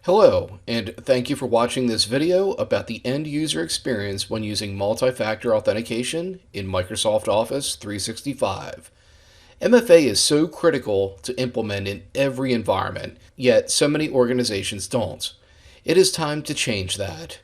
Hello, and thank you for watching this video about the end user experience when using multi-factor authentication in Microsoft Office 365. MFA is so critical to implement in every environment, yet so many organizations don't. It is time to change that.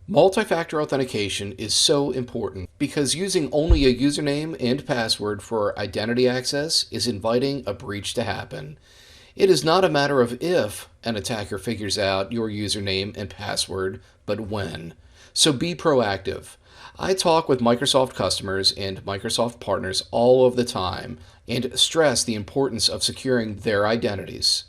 Multi-factor authentication is so important because using only a username and password for identity access is inviting a breach to happen. It is not a matter of if an attacker figures out your username and password, but when. So be proactive. I talk with Microsoft customers and Microsoft partners all of the time and stress the importance of securing their identities.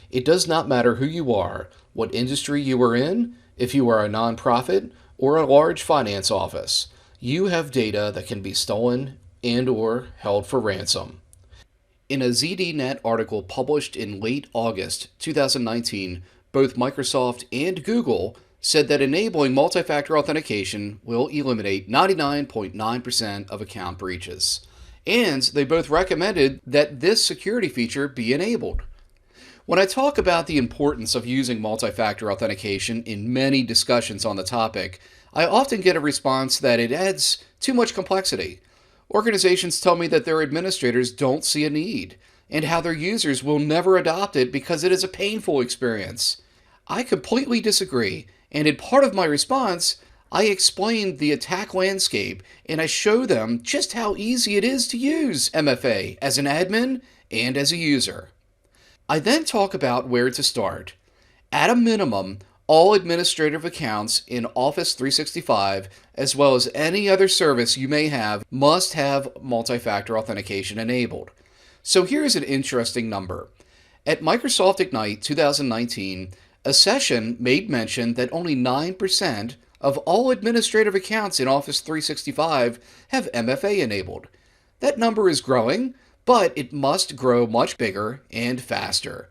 It does not matter who you are, what industry you are in, if you are a nonprofit or a large finance office. You have data that can be stolen and/or held for ransom. In a ZDNet article published in late August 2019, both Microsoft and Google said that enabling multi-factor authentication will eliminate 99.9% of account breaches. And they both recommended that this security feature be enabled. When I talk about the importance of using multi-factor authentication in many discussions on the topic, I often get a response that it adds too much complexity. Organizations tell me that their administrators don't see a need, and how their users will never adopt it because it is a painful experience. I completely disagree, and in part of my response, I explain the attack landscape and I show them just how easy it is to use MFA as an admin and as a user. I then talk about where to start. At a minimum, all administrative accounts in Office 365, as well as any other service you may have, must have multi-factor authentication enabled. So here's an interesting number. At Microsoft Ignite 2019, a session made mention that only 9% of all administrative accounts in Office 365 have MFA enabled. That number is growing, but it must grow much bigger and faster.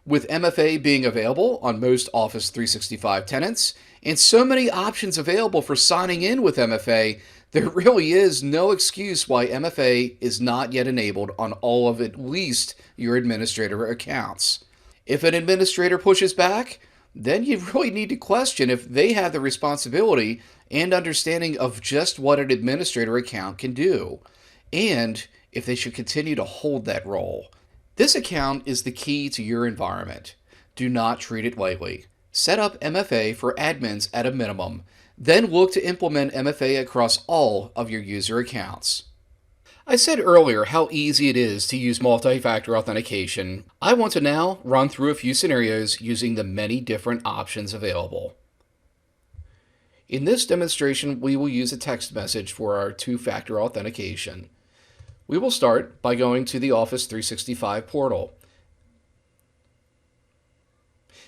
With MFA being available on most Office 365 tenants, and so many options available for signing in with MFA, there really is no excuse why MFA is not yet enabled on all of at least your administrator accounts. If an administrator pushes back, then you really need to question if they have the responsibility and understanding of just what an administrator account can do, and if they should continue to hold that role. This account is the key to your environment. Do not treat it lightly. Set up MFA for admins at a minimum, then look to implement MFA across all of your user accounts. I said earlier how easy it is to use multi-factor authentication. I want to now run through a few scenarios using the many different options available. In this demonstration, we will use a text message for our two-factor authentication. We will start by going to the Office 365 portal.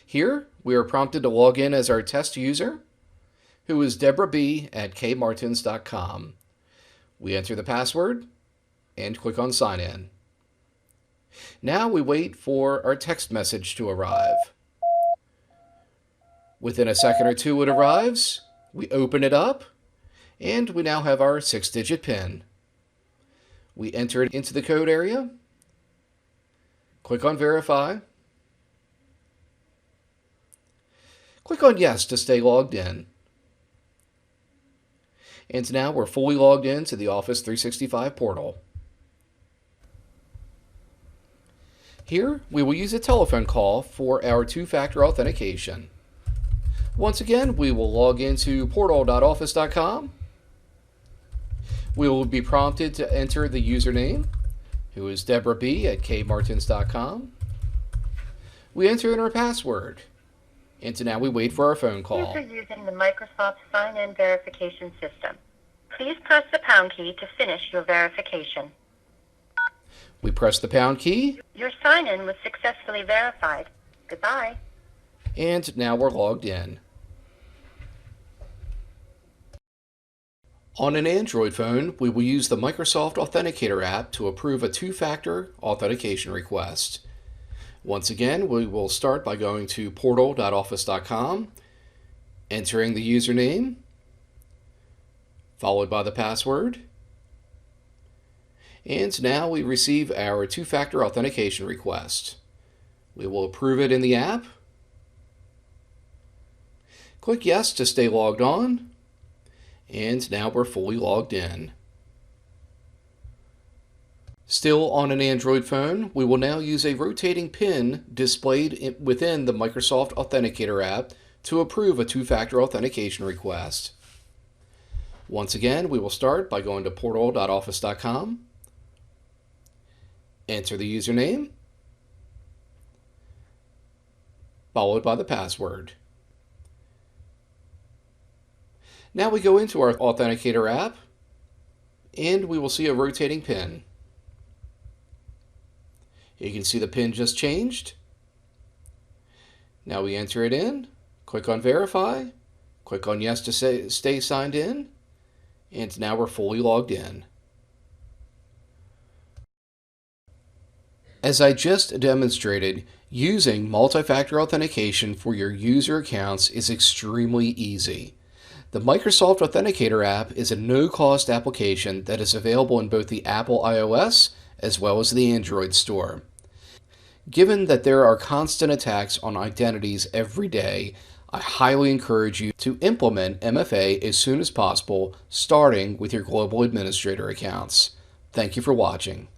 Here, we are prompted to log in as our test user, who is Deborah B. at kmartins.com. We enter the password and click on Sign In. Now we wait for our text message to arrive. Within a second or two it arrives, we open it up, and we now have our 6-digit PIN. We enter it into the code area, click on Verify, click on Yes to stay logged in. And now we're fully logged into the Office 365 portal. Here, we will use a telephone call for our two-factor authentication. Once again, we will log into portal.office.com. We will be prompted to enter the username, who is Deborah B. at kmartins.com. We enter in our password, and now we wait for our phone call. User using the Microsoft Sign-In verification system. Please press the pound key to finish your verification. We press the pound key. Your sign-in was successfully verified. Goodbye. And now we're logged in. On an Android phone, we will use the Microsoft Authenticator app to approve a two-factor authentication request. Once again, we will start by going to portal.office.com, entering the username, followed by the password. And now we receive our two-factor authentication request. We will approve it in the app. Click Yes to stay logged on. And now we're fully logged in. Still on an Android phone, we will now use a rotating pin displayed within the Microsoft Authenticator app to approve a two-factor authentication request. Once again, we will start by going to portal.office.com, enter the username, followed by the password. Now we go into our Authenticator app, and we will see a rotating pin. You can see the pin just changed. Now we enter it in, click on Verify, click on Yes to stay signed in, and now we're fully logged in. As I just demonstrated, using multi-factor authentication for your user accounts is extremely easy. The Microsoft Authenticator app is a no-cost application that is available in both the Apple iOS as well as the Android store. Given that there are constant attacks on identities every day, I highly encourage you to implement MFA as soon as possible, starting with your global administrator accounts. Thank you for watching.